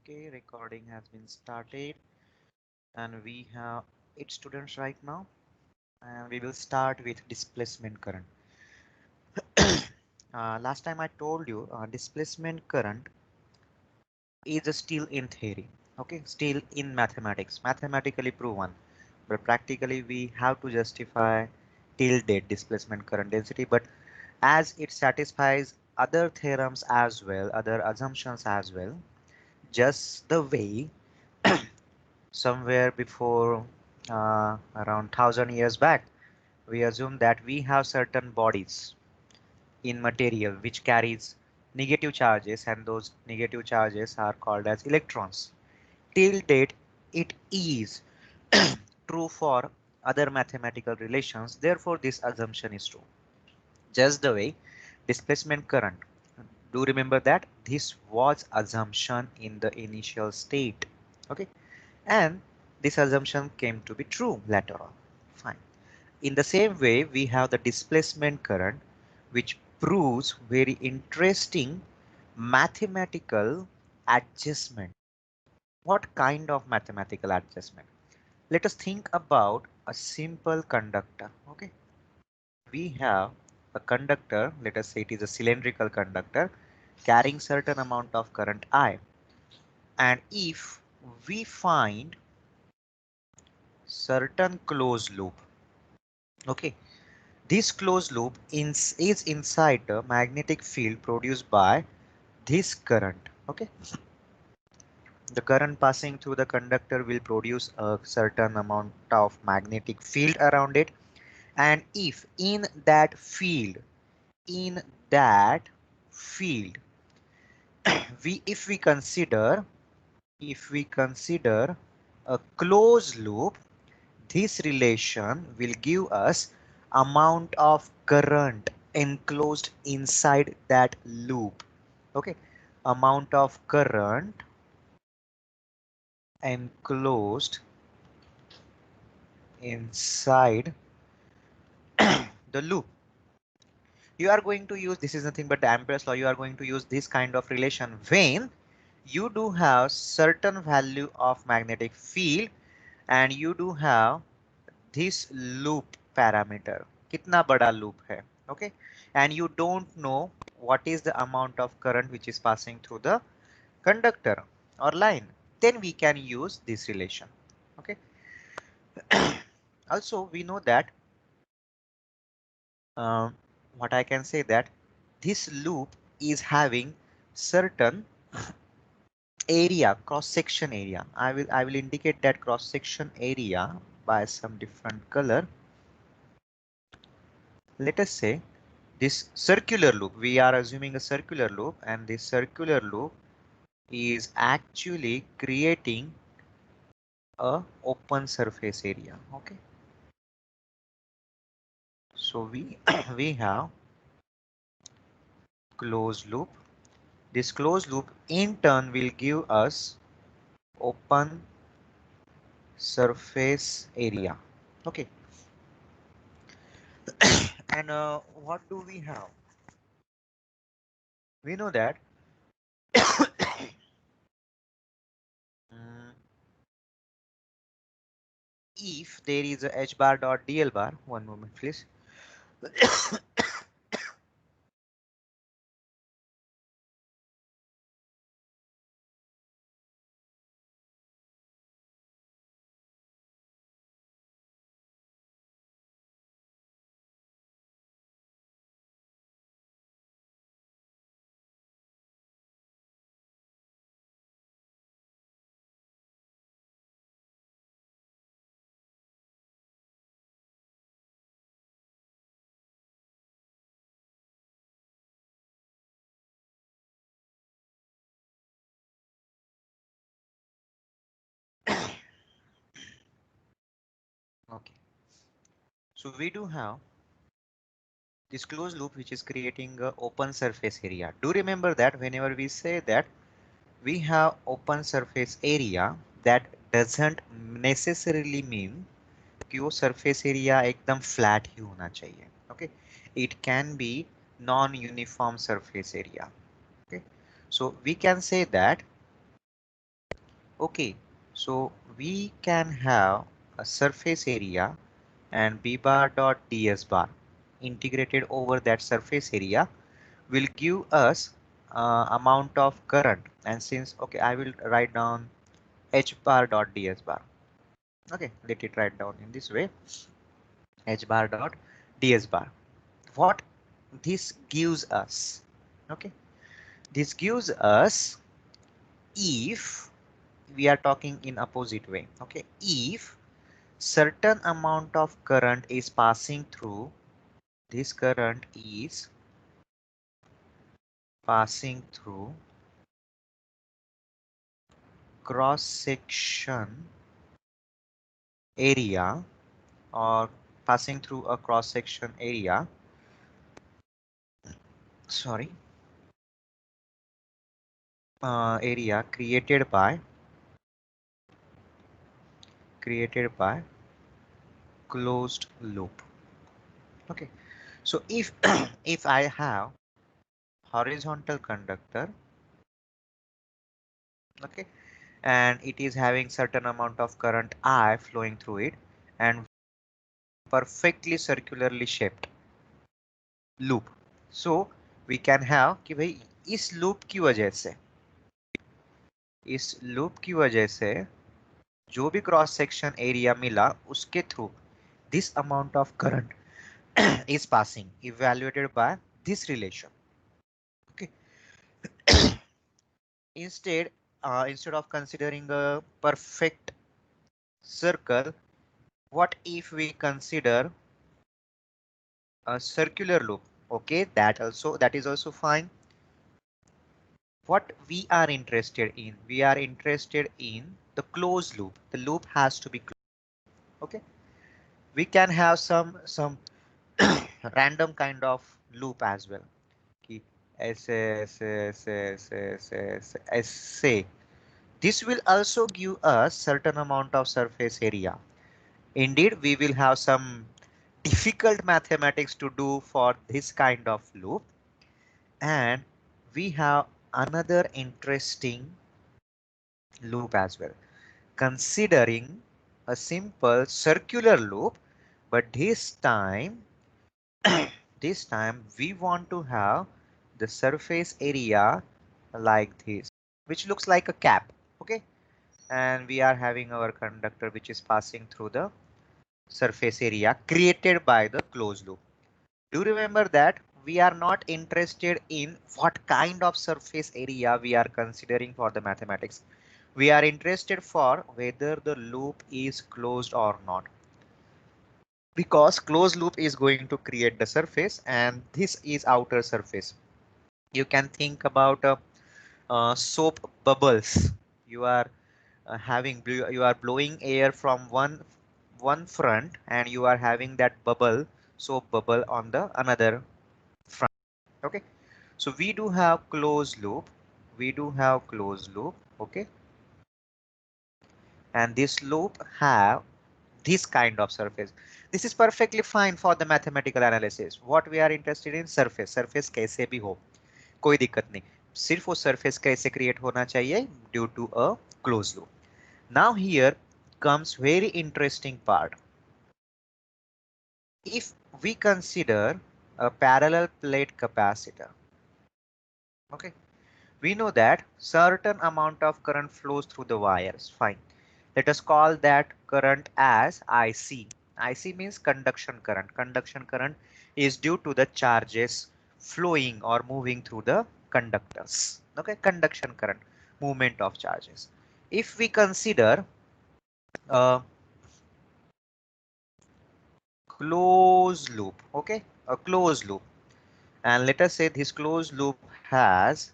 Okay, recording has been started and we have 8 students right now and we will start with displacement current. Last time I told you displacement current is still in theory, okay, still in mathematics, mathematically proven, but practically we have to justify till date displacement current density, but as it satisfies other theorems as well, other assumptions as well, just the way somewhere before around 1000 years back, we assume that we have certain bodies in material which carries negative charges and those negative charges are called as electrons. Till date, it is true for other mathematical relations. Therefore, this assumption is true. Just the way displacement current. Do remember that this was assumption in the initial state. Okay. And this assumption came to be true later on. Fine. In the same way, we have the displacement current, which proves very interesting mathematical adjustment. What kind of mathematical adjustment? Let us think about a simple conductor. Okay, we have a conductor. Let us say it is a cylindrical conductor carrying certain amount of current I. And if we find certain closed loop, okay, this closed loop is inside the magnetic field produced by this current. Okay, the current passing through the conductor will produce a certain amount of magnetic field around it, and if in that field if we consider a closed loop, this relation will give us amount of current enclosed inside that loop. Okay, amount of current enclosed inside the loop. You are going to use, this is nothing but the Ampere's law, you are going to use this kind of relation when you do have certain value of magnetic field and you do have this loop parameter, kitna bada loop hai, okay, and you don't know what is the amount of current which is passing through the conductor or line, then we can use this relation. Okay. Also we know that uh, what I can say that this loop is having certain area, cross section area. I will indicate that cross section area by some different color. Let us say this circular loop, we are assuming a circular loop, and this circular loop is actually creating a open surface area. Okay, so we we have closed loop. This closed loop in turn will give us open surface area. Okay, and what do we have? We know that mm, if there is a h bar dot dl bar, one moment please. Okay, so we do have this closed loop which is creating a open surface area. Do remember that whenever we say that we have open surface area, that doesn't necessarily mean कि वो surface area एकदम flat ही होना चाहिए. Okay, it can be non-uniform surface area. Okay, so we can say that Okay, so we can have a surface area and b bar dot ds bar integrated over that surface area will give us amount of current. And since, okay, I will write down h bar dot ds bar. Okay, let it write down in this way, h bar dot ds bar. What this gives us, okay, this gives us, if we are talking in opposite way, okay, if certain amount of current is passing through, this current is passing through cross section area, or passing through a cross section area, sorry, area created by closed loop. Okay, so if if I have horizontal conductor, okay, and it is having certain amount of current I flowing through it, and perfectly circularly shaped loop, so we can have कि भाई इस loop की वजह से, इस loop की वजह से जो भी क्रॉस सेक्शन एरिया मिला उसके through this amount of current is passing, evaluated by this relation. Okay, instead of considering a perfect circle, what if we consider a circular loop? Okay, that is also fine. What we are interested in, we are interested in the closed loop. The loop has to be closed. Okay, we can have some random kind of loop as well. कि ऐसे ऐसे ऐसे ऐसे ऐसे ऐसे ऐसे. This will also give us certain amount of surface area. Indeed, we will have some difficult mathematics to do for this kind of loop, and we have another interesting loop as well, considering a simple circular loop, but this time we want to have the surface area like this, which looks like a cap. Okay, and we are having our conductor which is passing through the surface area created by the closed loop. Do remember that we are not interested in what kind of surface area we are considering for the mathematics. We are interested for whether the loop is closed or not, because closed loop is going to create the surface and this is outer surface. You can think about soap bubbles. You are you are blowing air from one front and you are having that bubble, soap bubble, on the another front. Okay, so we do have closed loop, okay, and this loop have this kind of surface. This is perfectly fine for the mathematical analysis. What we are interested in, surface कैसे भी हो, कोई दिक्कत नहीं, सिर्फ वो surface कैसे create होना चाहिए due to a closed loop. Now here comes very interesting part. If we consider a parallel plate capacitor, okay, we know that certain amount of current flows through the wires. Fine. Let us call that current as IC. IC means conduction current. Conduction current is due to the charges flowing or moving through the conductors. Okay, conduction current, movement of charges. If we consider a closed loop, okay, a closed loop, and let us say this closed loop has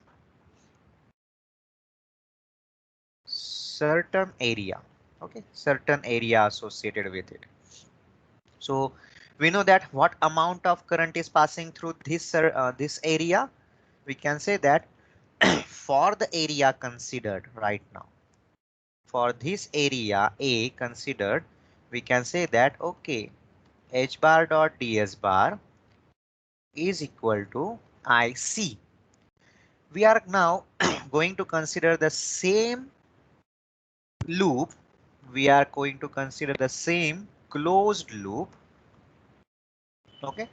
certain area, okay, certain area associated with it. So we know that what amount of current is passing through this area. We can say that for the area considered right now, for this area A considered, we can say that okay, h bar dot ds bar is equal to IC. We are now going to consider the same loop, we are going to consider the same closed loop. Okay,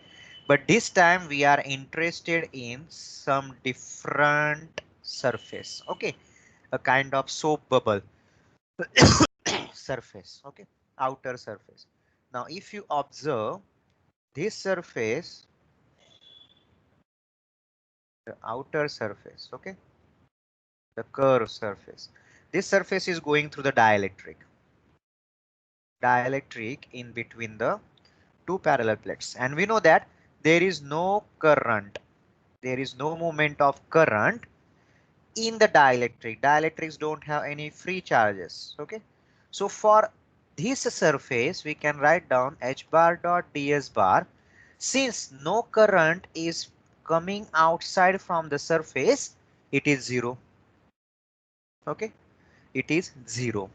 but this time we are interested in some different surface. Okay, a kind of soap bubble surface. Okay, outer surface. Now if you observe this surface, the outer surface, okay, the curved surface, this surface is going through the dielectric in between the two parallel plates, and we know that there is no current, there is no movement of current in the dielectrics don't have any free charges. Okay, so for this surface we can write down h bar dot ds bar. Since no current is coming outside from the surface, it is zero. Okay, it is zero.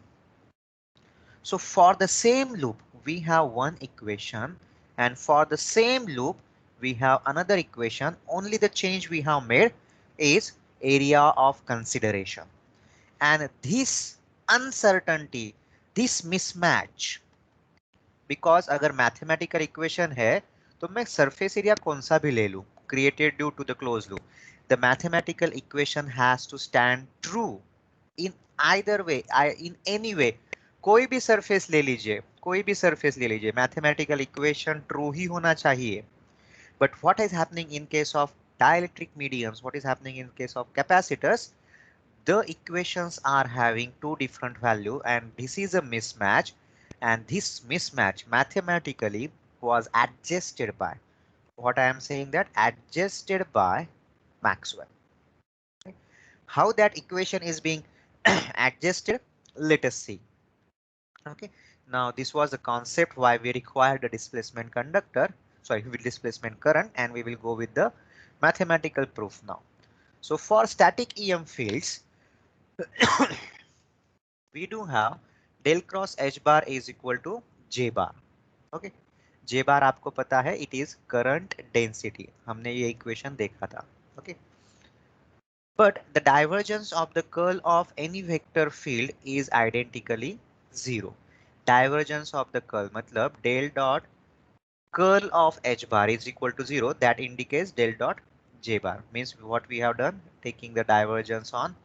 So for the same loop we have one equation, and for the same loop we have another equation. Only the change we have made is area of consideration. And this uncertainty, this mismatch, because अगर mathematical equation है तो मैं surface area कौन सा भी ले लूं created due to the closed loop, the mathematical equation has to stand true in either way, in any way. कोई भी surface ले लीजिए, कोई भी surface ले लीजिए, mathematical equation true ही होना चाहिए. But what is happening in case of dielectric mediums, what is happening in case of capacitors, the equations are having two different value, and this is a mismatch, and this mismatch mathematically was adjusted by, what I am saying, that adjusted by Maxwell. Okay. How that equation is being adjusted, let us see. Okay, now this was the concept why we required a displacement conductor, sorry, with displacement current, and we will go with the mathematical proof now. So for static EM fields, we do have del cross h bar is equal to j bar. Okay, j bar आपको पता है, it is current density, हमने ये equation देखा था. Okay, but the divergence of the curl of any vector field is identically zero. Divergence of the curl मतलब del dot curl of h bar is equal to zero. That indicates del dot j bar, means what we have done, taking the divergence on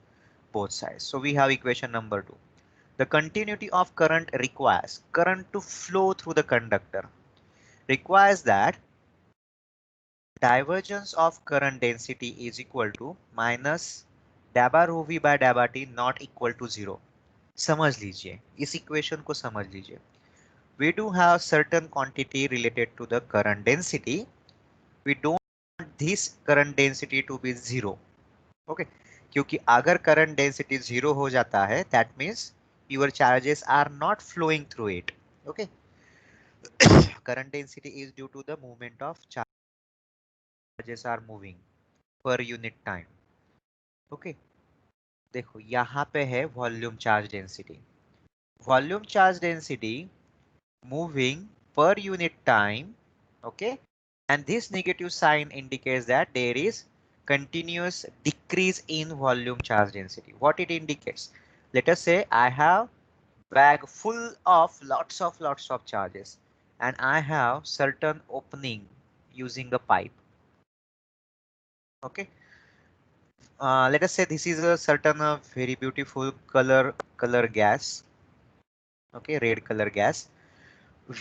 both sides. So we have equation number 2. The continuity of current requires current to flow through the conductor, requires that divergence of current density is equal to minus dabba rho v by dabba t not equal to zero. समझ लीजिए, इस equation को समझ लीजिए. We do have certain quantity related to the current density. We don't want this current density to be zero. Okay, क्योंकि अगर current density zero हो जाता है, that means your charges are not flowing through it. Okay, current density is due to the movement of charges are moving per unit time. Okay, देखो यहाँ पे है volume charge density, volume charge density moving per unit time. Okay, and this negative sign indicates that there is continuous decrease in volume charge density. What it indicates, let us say I have bag full of lots of charges, and I have certain opening using a pipe. Okay, let us say this is a certain very beautiful color gas. Okay, red color gas.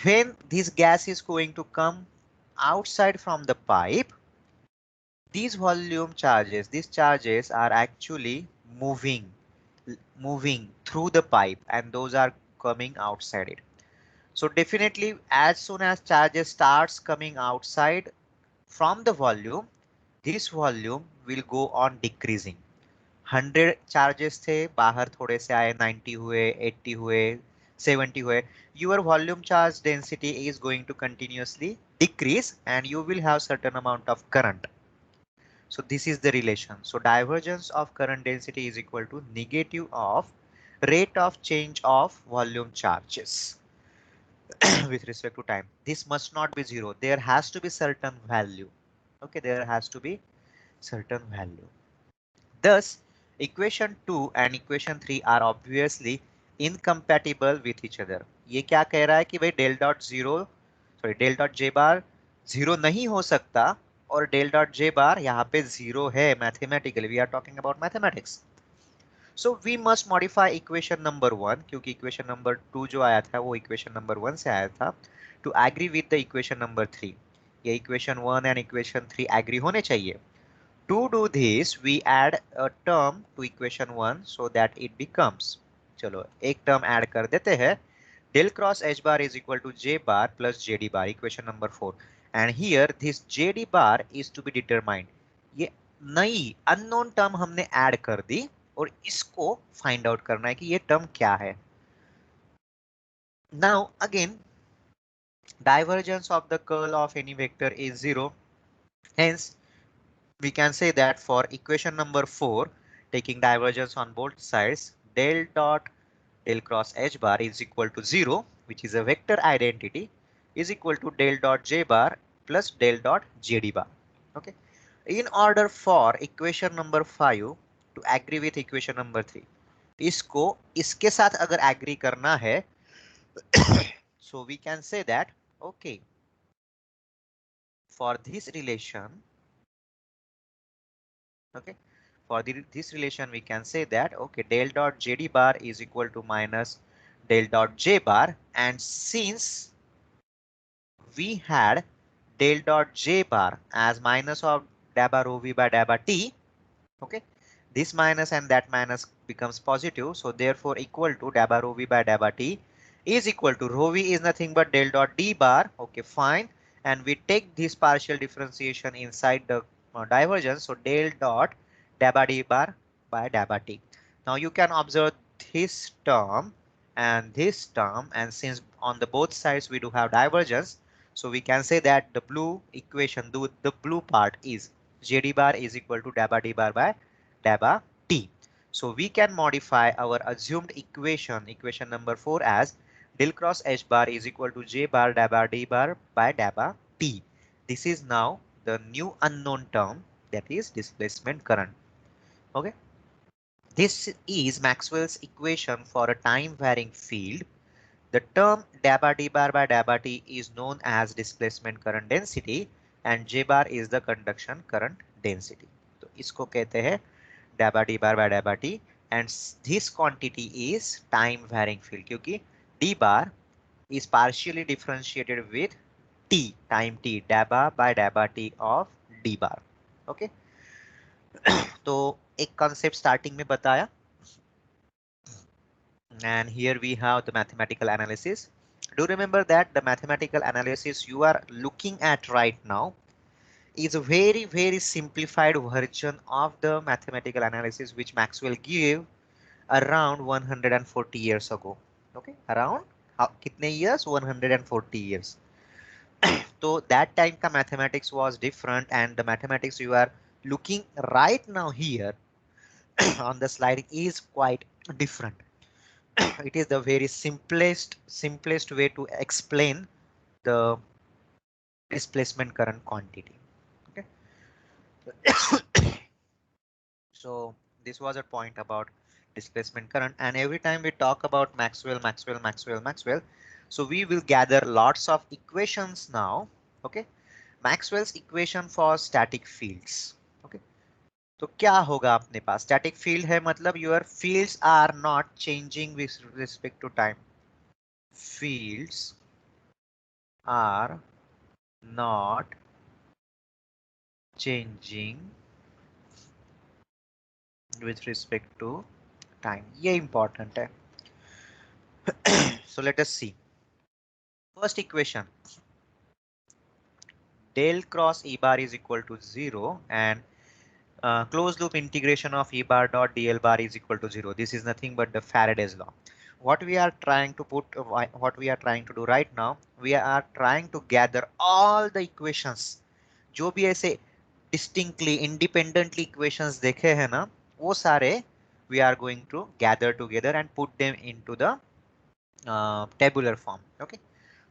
When this gas is going to come outside from the pipe, these volume charges, these charges are actually moving through the pipe, and those are coming outside it. So definitely as soon as charges starts coming outside from the volume, this volume will go on decreasing. 100 charges थे, बाहर थोड़े से आए, 90 हुए, 80 हुए, 70 हुए. Your volume charge density is going to continuously decrease, and you will have certain amount of current. So this is the relation. So divergence of current density is equal to negative of rate of change of volume charges with respect to time. This must not be zero. There has to be certain value. Okay, there has to be certain value. Thus, equation 2 and equation 3 are obviously incompatible with each other. ये क्या कह रहा है कि भाई del dot zero, sorry del dot J bar zero नहीं हो सकता और डेल डॉट जे बार यहाँ पे जीरो है mathematically, we are talking about mathematics. So we must modify equation number one, क्योंकि इक्वेशन नंबर टू जो आया था वो इक्वेशन नंबर वन से आया था, to agree with the equation number three. ये equation one and equation three agree होने चाहिए। To do this, we add a term to equation 1 so that it becomes, चलो एक टर्म ऐड कर देते हैं, del cross h bar is equal to j bar plus jd bar, equation number 4, and here this jd bar is to be determined। ये नई unknown term हमने add कर दी और इसको फाइंड आउट करना है कि ये टर्म क्या है। Now again, divergence of the curl of any vector is zero, hence we can say that for equation number 4, taking divergence on both sides, del dot del cross h bar is equal to 0, which is a vector identity, is equal to del dot j bar plus del dot jd bar. Okay. In order for equation number 5 to agree with equation number 3, इसको इसके साथ अगर agree करना है so we can say that okay, for this relation, okay, for this relation we can say that okay, del dot jd bar is equal to minus del dot j bar, and since we had del dot j bar as minus of dabba rho v by dabba t, okay, this minus and that minus becomes positive, so therefore equal to dabba rho v by dabba t is equal to rho v is nothing but del dot d bar, okay fine, and we take this partial differentiation inside the divergence, so del dot dabba d bar by dabba t. Now you can observe this term and this term, and since on the both sides we do have divergence, so we can say that the blue equation, the blue part is jd bar is equal to dabba d bar by dabba t. So we can modify our assumed equation number 4 as del cross h bar is equal to j bar dabba d bar by dabba t. This is now the new unknown term, that is displacement current. Okay. This is Maxwell's equation for a time varying field. The term dabba d bar by dabba t is known as displacement current density and j bar is the conduction current density. तो इसको कहते हैं dabba d bar by dabba t, and this quantity is time varying field क्योंकि d bar is partially differentiated with t, time t, dabba by dabba t of d bar. Okay. तो एक concept starting में बताया, and here we have the mathematical analysis. Do remember that the mathematical analysis you are looking at right now is a very simplified version of the mathematical analysis which Maxwell gave around 140 years ago. Okay, around कितने years? 140 years. So that time का mathematics was different, and the mathematics you are looking right now here on the slide is quite different. It is the very simplest way to explain the displacement current quantity. Okay. So this was a point about displacement current, and every time we talk about Maxwell, so we will gather lots of equations now. Okay, Maxwell's equation for static fields. Okay, तो क्या होगा अपने पास? Static field है मतलब your fields are not changing with respect to time. Fields are not changing with respect to time. ये important है. So let us see. First equation, del cross E bar is equal to 0 and closed loop integration of E bar dot dl bar is equal to 0. This is nothing but the Faraday's law. What we are trying to do right now, we are trying to gather all the equations. जो भी ऐसे distinctly independently equations देखे हैं ना, वो सारे we are going to gather together and put them into the tabular form. Okay.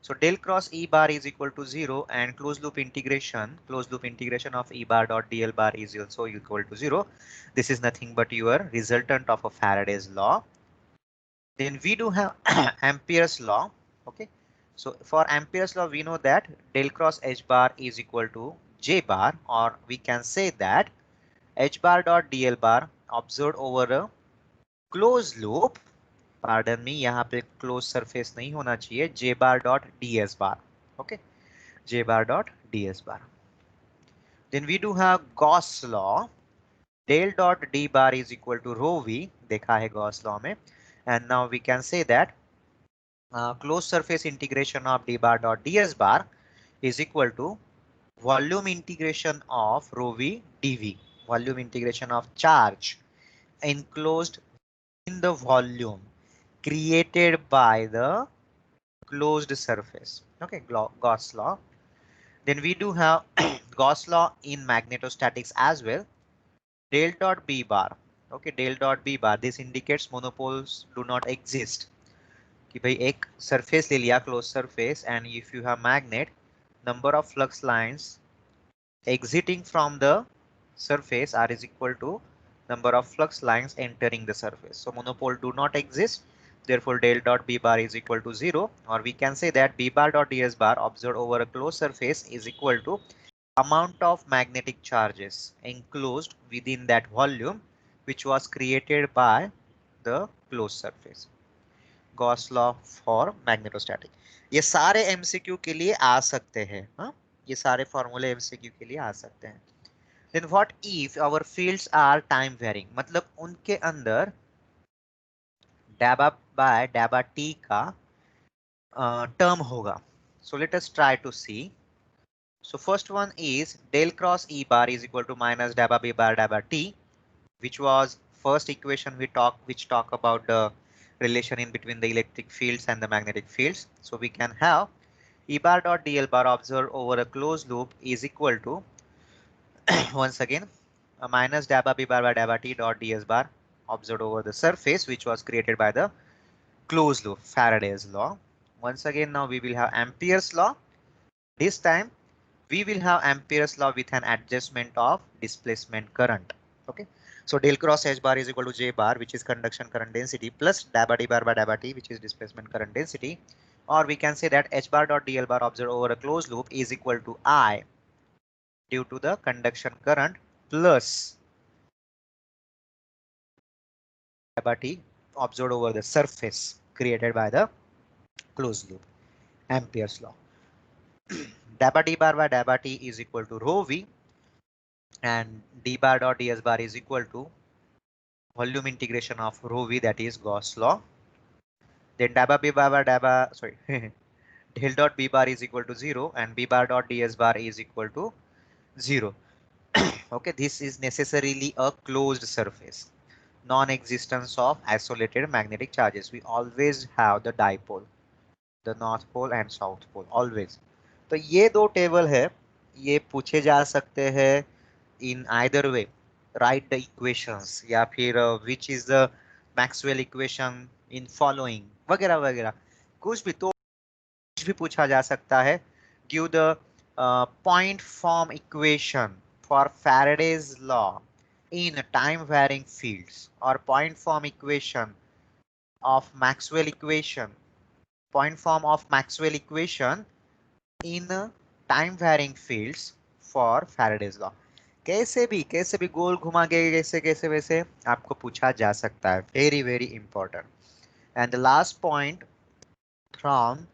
So del cross E bar is equal to 0 and closed loop integration of E bar dot dl bar is also equal to 0. This is nothing but your resultant of a Faraday's law. Then we do have Ampere's law. Okay, so for Ampere's law, we know that del cross H bar is equal to J bar, or we can say that H bar dot dl bar observed over a closed loop. Pardon me, यहाँ पे closed surface नहीं होना चाहिए. J bar dot ds bar. Okay, J bar dot ds bar. Then we do have Gauss law. Del dot d bar is equal to rho v. देखा है Gauss law में. And now we can say that closed surface integration of d bar dot ds bar is equal to volume integration of rho v dv. Volume integration of charge enclosed in the volume created by the closed surface. Okay, Gauss law. Then we do have Gauss law in magnetostatics as well. Del dot b bar. Okay, del dot b bar. This indicates monopoles do not exist. कि भाई एक surface ले लिया closed surface, and if you have magnet, number of flux lines exiting from the surface are is equal to number of flux lines entering the surface. So monopole do not exist. Therefore, del dot b bar is equal to 0, or we can say that b bar dot ds bar observed over a closed surface is equal to amount of magnetic charges enclosed within that volume which was created by the closed surface. Gauss law for magnetostatic. ये सारे MCQ के लिए आ सकते हैं. हाँ, ये सारे फॉर्मूले एमसीक्यू के लिए आ सकते हैं. Then what if our fields are time varying, मतलब उनके अंदर डैबा बाय डैबा टी का टर्म होगा. So let us try to see. So first one is del cross E bar is equal to minus dabba B bar dabba T, which was first equation which talk about the relation in between the electric fields and the magnetic fields. So we can have E bar dot dl bar observed over a closed loop is equal to once again a minus dabba B bar by dabba T dot ds bar observed over the surface which was created by the closed loop, Faraday's law. Once again, now we will have Ampere's law. This time we will have Ampere's law with an adjustment of displacement current. Okay, so del cross H bar is equal to J bar, which is conduction current density, plus dabba D bar by dabba T, which is displacement current density. Or we can say that H bar dot dl bar observed over a closed loop is equal to I due to the conduction current plus dabba T observed over the surface created by the closed loop. Ampere's law. Dabba D bar by dabba T is equal to rho v, and d bar dot ds bar is equal to volume integration of rho v, that is Gauss law. Then dabba b bar by dabba, sorry, del dot b bar is equal to 0 and b bar dot ds bar is equal to 0. Okay, this is necessarily a closed surface. Non-existence of isolated magnetic charges. We always have the dipole, the north pole and south pole, always. तो ये दो table है, ये पूछे जा सकते हैं in either way. Write the equations या फिर which is the Maxwell equation in following वगैरह वगैरह कुछ भी, तो कुछ भी पूछा जा सकता है. Give the point form equation for Faraday's law in time varying fields, or point form equation of Maxwell equation, point form of Maxwell equation in time varying fields for Faraday's law. कैसे भी गोल घुमा के कैसे वैसे आपको पूछा जा सकता है. Very very important. And the last point from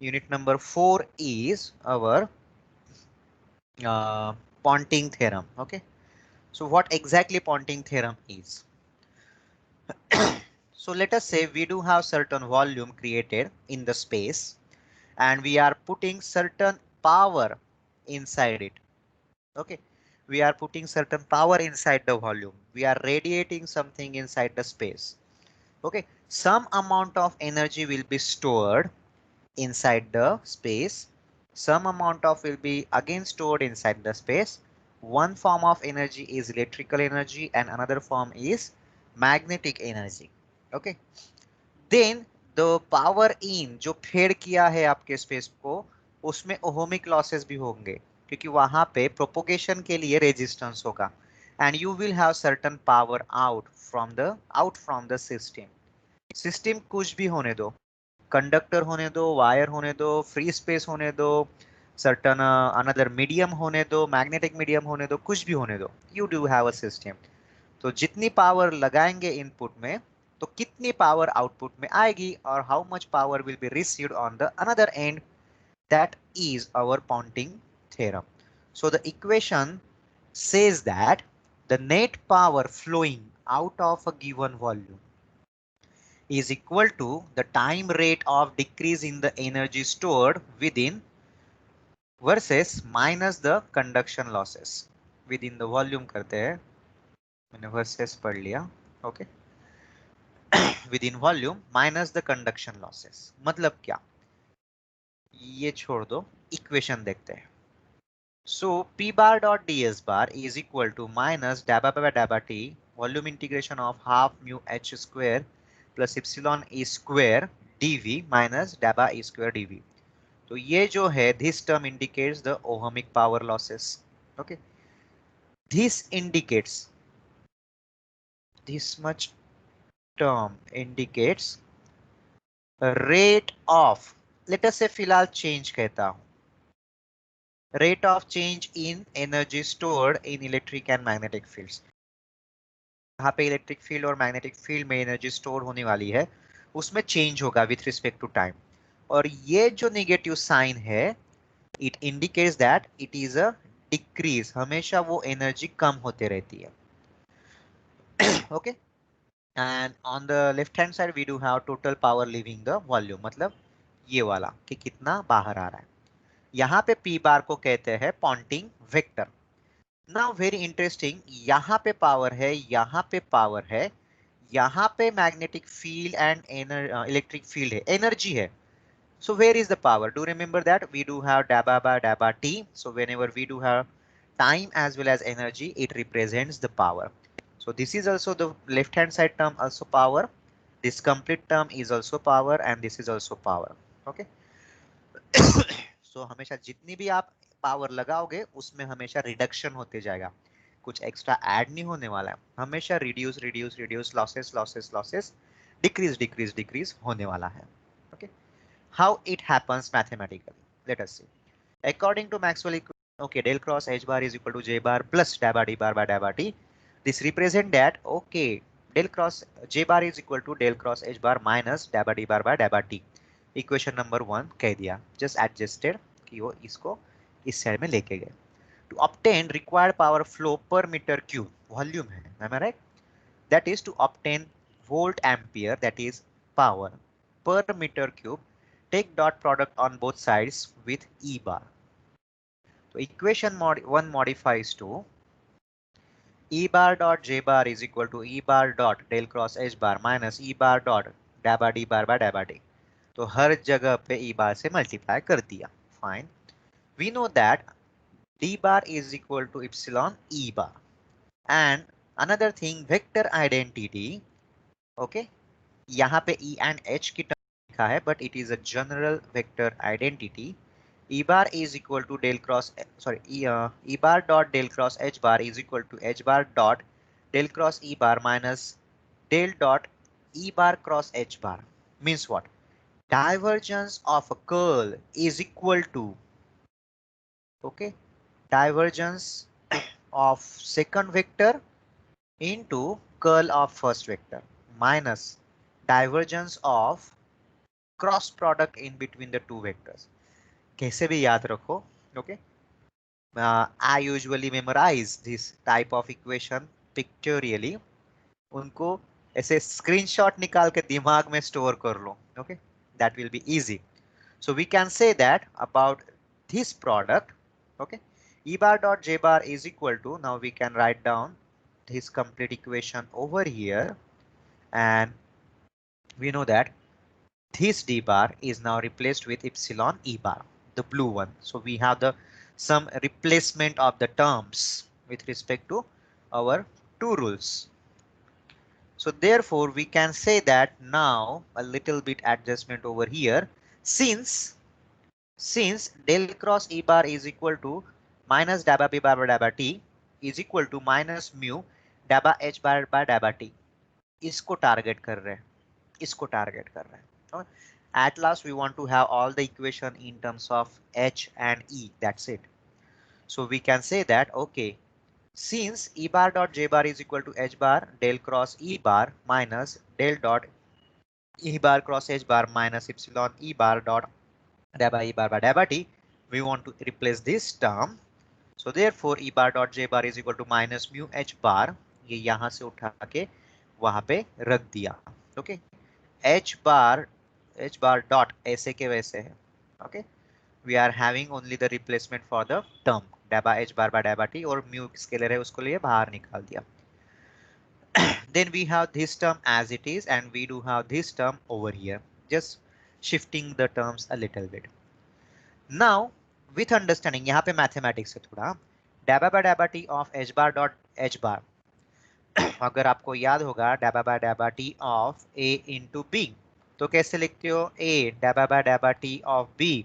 unit number 4 is our Ponting theorem. Okay, so what exactly Ponting theorem is? So let us say we do have certain volume created in the space and we are putting certain power inside it. Okay, we are putting certain power inside the volume. We are radiating something inside the space. Okay, some amount of energy will be stored inside the space. Some amount of will be again stored inside the space. One form of energy is electrical energy and another form is magnetic energy. Okay, then the power in जो fade किया है आपके space को, उसमें ohmic losses भी होंगे क्योंकि वहां पे प्रोपोगेशन के लिए रेजिस्टेंस होगा. And you will have certain power out from the system. System कुछ भी होने दो, कंडक्टर होने दो, वायर होने दो, फ्री स्पेस होने दो, सर्टन अनदर मीडियम होने दो, मैग्नेटिक मीडियम होने दो, कुछ भी होने दो, you do have a system. तो जितनी पावर लगाएंगे इनपुट में, तो कितनी पावर आउटपुट में आएगी, और how much power will be received on the another and, that is our Ponting theorem. So the equation says that the net power flowing out of a given volume is equal to the time rate of decrease in the energy stored within versus minus the conduction losses within the volume करते हैं, मैंने versus पढ़ लिया, okay, within volume minus the conduction losses। मतलब क्या, ये छोड़ दो, इक्वेशन देखते हैं। So P bar dot ds bar is equal to minus dabba by dabba t volume integration of half mu h square plus epsilon e square dv minus dabba e square dv। तो ये जो है, this term indicates the ohmic power losses। Okay, this indicates, this much term indicates rate of, let us say फिलहाल change कहता हूं, rate of change in energy stored in electric and magnetic fields। यहाँ पे electric field और magnetic field में energy store होने वाली है, उसमें चेंज होगा विथ रिस्पेक्ट टू टाइम। और ये जो नेगेटिव साइन है, it indicates that it is a decrease, हमेशा वो एनर्जी कम होते रहती है। Okay, and on the left hand side we do have total power living the volume, मतलब ये वाला कि कितना बाहर आ रहा है। यहाँ पे पी बार को कहते हैं Ponting vector. Now very interesting, यहाँ पे पावर है, यहाँ पे पावर है, यहाँ पे magnetic field and electric field है, एनर्जी है। So where is the power? Do remember that we do have dabba by dabba t. So whenever we do have time as well as energy, it represents the power. So this is also the left hand side term, also power. This complete term is also power, and this is also power. Okay. So हमेशा जितनी भी आप power लगाओगे, उसमें हमेशा reduction होते जाएगा, कुछ एक्स्ट्रा ऐड नहीं होने वाला है, हमेशा reduce reduce reduce, losses losses losses, decrease decrease decrease होने वाला है। Okay, how it happens mathematically, let us see। According to Maxwell equation, okay, del cross h bar is equal to j bar plus dabba d bar by dabba t। This represent that, okay, del cross j bar is equal to del cross h bar minus dabba d bar by dabba t। Equation number 1 कह दिया, just adjusted कि वो इसको इस side में लेके गए। To obtain required power flow पर मीटर क्यूब, वॉल्यूम है, am I right? That is to obtain volt ampere, that is power per meter cube, take dot product on both sides with E bar। So equation 1 modifies to E bar dot J bar is equal to E bar dot del cross H bar minus E bar dot dabba D bar by dabba D। तो हर जगह पे E bar से multiply कर दिया, fine. We know that D bar is equal to epsilon E bar, and another thing, vector identity, okay, यहाँ पे E and H की term लिखा है, but it is a general vector identity। E bar is equal to del cross, sorry, E bar dot del cross H bar is equal to H bar dot del cross E bar minus del dot E bar cross H bar। Means what? Divergence of a curl is equal to, okay, divergence of second vector into curl of first vector minus divergence of cross product in between the two vectors. कैसे भी याद रखो, okay, I usually memorise this type of equation pictorially, उनको ऐसे screenshot निकाल के दिमाग में स्टोर कर लो, okay, that will be easy. So we can say that about this product, okay, E bar dot J bar is equal to, now we can write down this complete equation over here, and we know that this D bar is now replaced with epsilon E bar, the blue one. So we have the some replacement of the terms with respect to our two rules. So therefore we can say that now a little bit adjustment over here, since del cross E bar is equal to minus dabba B bar by dabba t is equal to minus mu dabba H bar by dabba t, इसको target कर रहे हैं, इसको target कर रहे हैं. At last we want to have all the equation in terms of h and e. That's it. So we can say that okay, since e bar dot j bar is equal to h bar del cross e bar minus del dot e bar cross h bar minus epsilon e bar dot da by e bar by da by t, we want to replace this term. So therefore e bar dot j bar is equal to minus mu h bar, ये यहाँ से उठा के वहां पे रख दिया. Okay, h bar dot ऐसे के वैसे है. Okay, we are having only the replacement for the term da by h bar by da by t, और mu स्केलर है उसको लिए बाहर निकाल दिया. Then we have this term as it is and we do have this term over here, just shifting the terms a little bit. Now with understanding, यहाँ पे mathematics है थोड़ा. Da by t of h bar dot h bar, अगर आपको याद होगा da by t of a into b, तो कैसे लिखते हो? a da by t of b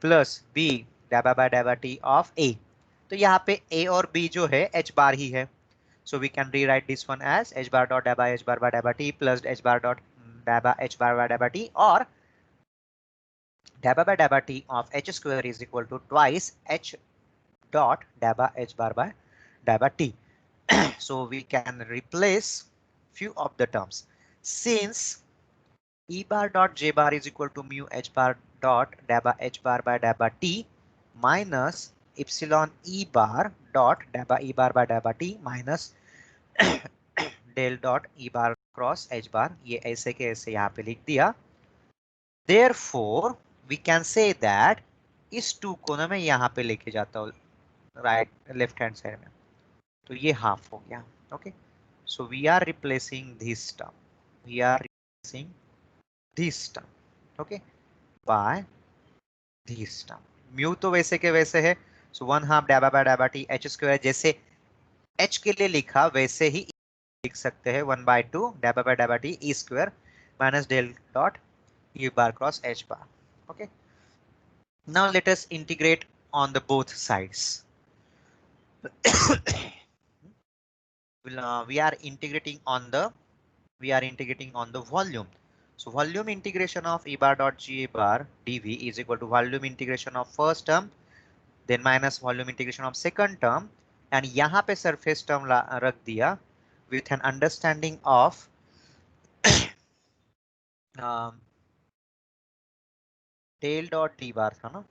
plus b da by t of a. तो यहाँ पे a और b जो है h bar ही है. So we can rewrite this one as h bar dot da by h bar by da by t plus h bar dot da by h bar by da by t, or da by t of h square is equal to twice h dot da by h bar by da by t. So we can replace few of the terms. Since e bar dot j bar is equal to mu h bar dot da by h bar by da by t minus epsilon e bar dot da by e bar by da by t minus del dot e bar cross h bar, ये ऐसे के ऐसे यहाँ पे लिख दिया. Therefore we can say that इस 2 को ना मैं यहाँ पे लेके जाता हूँ राइट लेफ्ट हैंड साइड में, तो ये हाफ हो गया. Okay, so we are replacing this term, we are replacing this term, okay, by this term. Mu तो वैसे के वैसे है, so 1/2 da by t h square, जैसे h के लिए लिखा वैसे ही लिख सकते हैं 1/2 da by t e square minus del dot e bar cross h bar. Okay, now let us integrate on the both sides. We are integrating on the volume. So volume integration of e bar dot g bar dv is equal to volume integration of first term, then minus volume integration of second term, and यहाँ पे surface term रख दिया with an understanding of del dot d bar था ना,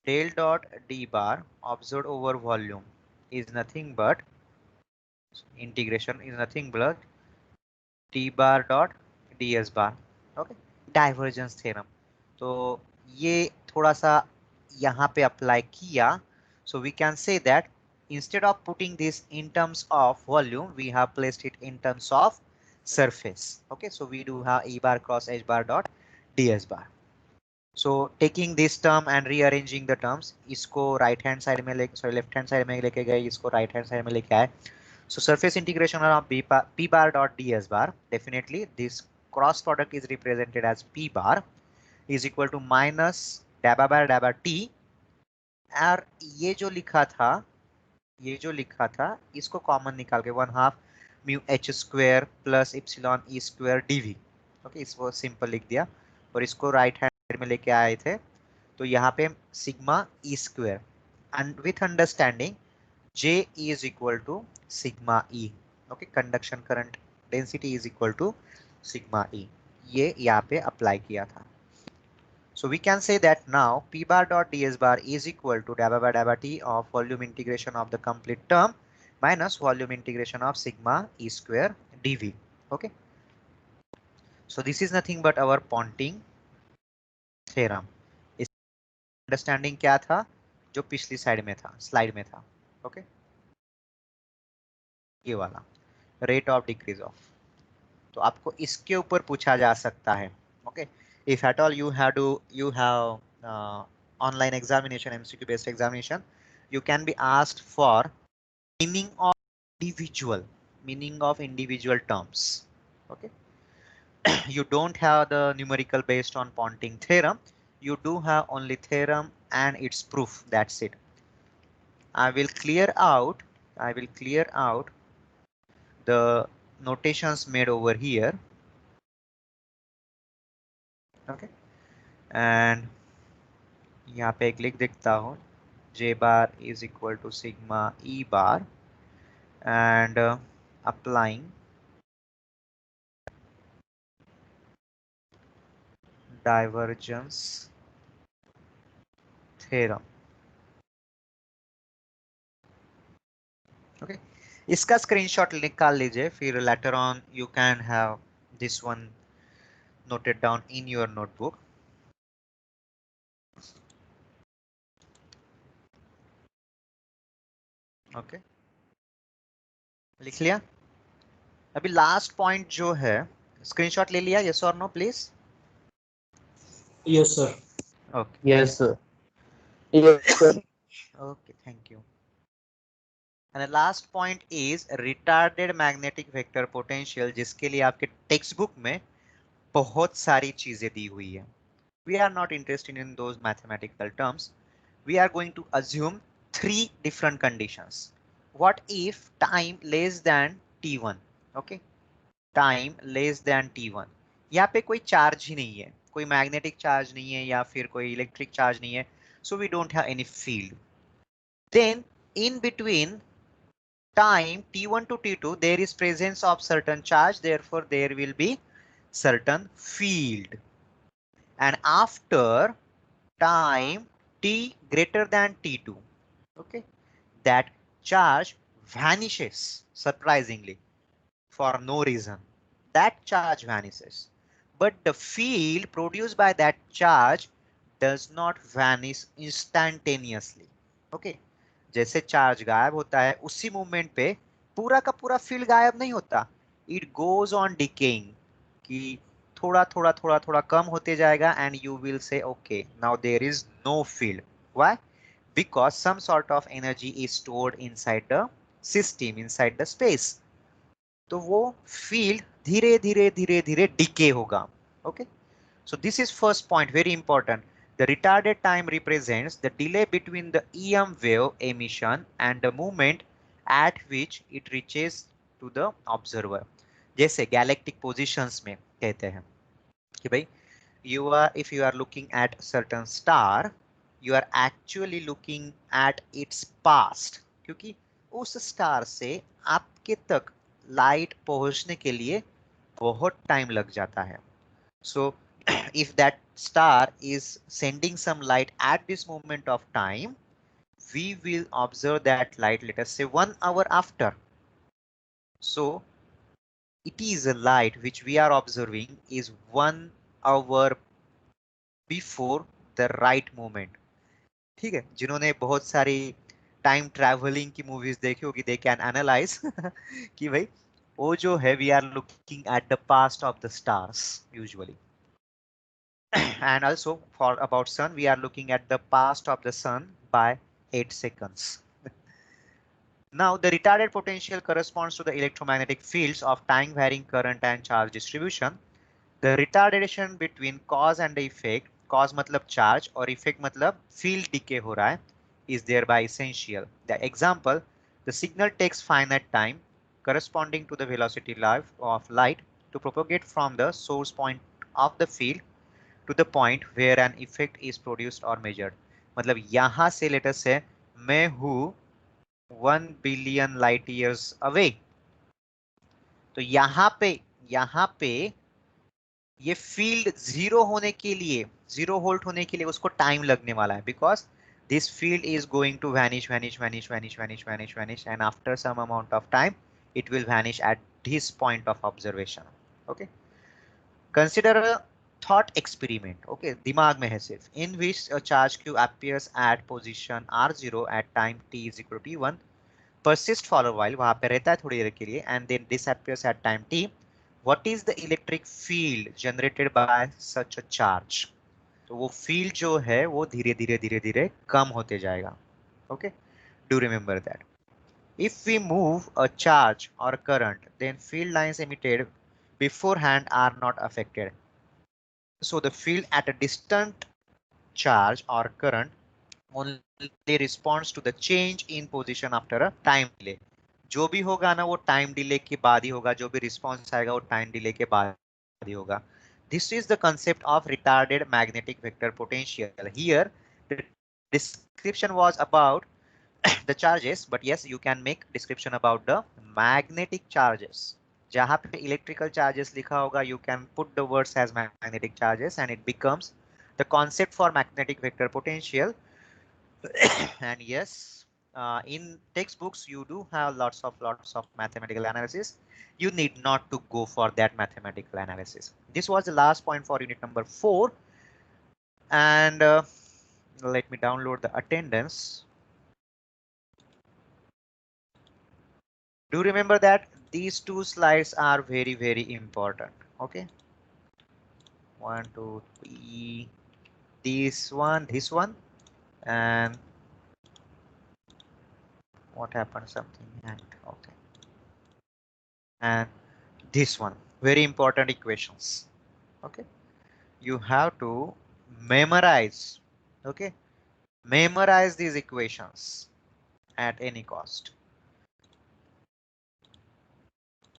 del dot d bar observed over volume is nothing but integration is nothing but d bar dot ds bar. Okay, divergence theorem. तो ये थोड़ा सा यहाँ पे अप्लाई किया. So we can say that instead of putting this in terms of volume, we have placed it in terms of surface. Okay, so we do have e bar cross h bar dot ds bar. So taking this term and rearranging the terms, इसको right hand side में left hand side में लेके गए, इसको right hand side में लेके आए. So surface integration of p bar dot ds bar, definitely this cross product is represented as p bar is equal to minus da by t, और ये जो लिखा था इसको कॉमन निकाल के 1/2 mu h square plus epsilon e square dv. Okay, इसको simple लिख दिया और इसको राइट हैंड में लेके आए थे, तो यहाँ पे sigma e square and with understanding J is equal to sigma E. Okay, conduction current density is equal to sigma E. ये यहाँ पे अप्लाई किया था. So we can say that now P bar dot ds bar is equal to da by t of volume integration of the complete term minus volume integration of sigma E square dv. Okay. So this is nothing but our Ponting theorem. इस understanding क्या था जो पिछली slide में था. Okay, ये वाला rate of decrease of, तो आपको इसके ऊपर पूछा जा सकता है. Okay, if at all you have online examination, MCQ based examination, you can be asked for meaning of individual terms. Okay, you don't have the numerical based on Ponting theorem, you do have only theorem and its proof. That's it. I will clear out the notations made over here. Okay, and यहाँ पे एक लिख देता हूँ, J bar is equal to sigma E bar, and applying divergence theorem. Okay, इसका screenshot निकाल लीजिए, फिर later on you can have this one noted down in your notebook. Okay, लिख लिया? अभी लास्ट पॉइंट जो है, स्क्रीनशॉट ले लिया? यस और no please? Yes, sir. Okay, Yes, sir. Yes, sir. Okay, thank you. And the last point is retarded magnetic vector potential, जिसके लिए आपके टेक्स्ट बुक में बहुत सारी चीजें दी हुई है. We are not interested in those mathematical terms. We are going to assume three different conditions. What if time less than t1? Okay, time less than t1. यहाँ पे कोई चार्ज ही नहीं है, कोई मैग्नेटिक चार्ज नहीं है या फिर कोई इलेक्ट्रिक चार्ज नहीं है, so we don't have any field. Then in between time t1 to t2 there is presence of certain charge, therefore there will be certain field. And after time t greater than t2, okay, that charge vanishes surprisingly for no reason. That charge vanishes, but the field produced by that charge does not vanish instantaneously. Okay, जैसे charge गायब होता है उसी movement पे पूरा का पूरा field गायब नहीं होता. इट गोज ऑन डिकेइंग, कि थोड़ा थोड़ा थोड़ा थोड़ा कम होते जाएगा, and you will see okay now there is no field. Why? Because some sort of energy is stored inside the system, inside the space. तो वो फील्ड धीरे धीरे धीरे धीरे डिके होगा. Okay, so this is first point, very important. The retarded time represents the delay between the EM wave emission and the moment at which it reaches to the observer. जैसे galactic positions में कहते हैं कि भाई if you are looking at certain star, you are actually looking at its past, क्योंकि उस star से आपके तक लाइट पहुंचने के लिए बहुत टाइम लग जाता है. So if that star is sending some light at this moment of time, we will observe that light, let us say 1 hour after. So it is a light which we are observing is 1 hour before the right moment. ठीक है, जिन्होंने बहुत सारी time travelling की movies देखी होगी, they can analyse कि भाई वो जो है we are looking at the past of the stars usually. And also for about sun, we are looking at the past of the sun by 8 seconds. Now the retarded potential corresponds to the electromagnetic fields of time varying current and charge distribution. The retardation between cause and the effect, cause matlab charge और effect matlab field decay हो रहा है, is thereby essential. The example, the signal takes finite time corresponding to the velocity of light to propagate from the source point of the field to the point where an effect is produced or measured. मतलब यहां से letter से मैं हूं 1 billion light years away, तो यहाँ पे ये फील्ड जीरो होने के लिए, जीरो वोल्ट होने के लिए उसको टाइम लगने वाला है, because this field is going to vanish, vanish, vanish, vanish, vanish, vanish, vanish, and after some amount of time it will vanish at this point of observation. Okay, consider a thought experiment. Okay, दिमाग में है सिर्फ, in which a charge q appears at position r0 at time t is equal to t1, persist for a while, वहां पे रहता है थोड़ी देर के लिए, and then disappears at time t. What is the electric field generated by such a charge? तो वो field जो है वो धीरे धीरे धीरे धीरे कम होते जाएगा. Okay, do remember that. If we move a charge or current, then field lines emitted beforehand are not affected. So the field at a distant charge or current only responds to the change in position after a time delay. जो भी होगा ना वो time delay के बाद ही होगा, जो भी रिस्पॉन्स आएगा वो टाइम डिले के बाद ही होगा. This is the concept of retarded magnetic vector potential. Here, the description was about the charges, but yes, you can make description about the magnetic charges. जहाँ पे electrical charges लिखा होगा, you can put the words as magnetic charges, and it becomes the concept for magnetic vector potential. And yes, in textbooks you do have lots of mathematical analysis. You need not to go for that mathematical analysis. This was the last point for unit number 4. And let me download the attendance. Do remember that these two slides are very important. Okay, 1 2 3, this one, and what happened, something, and okay, and this one, very important equations. Okay, you have to memorize. Okay, memorize these equations at any cost.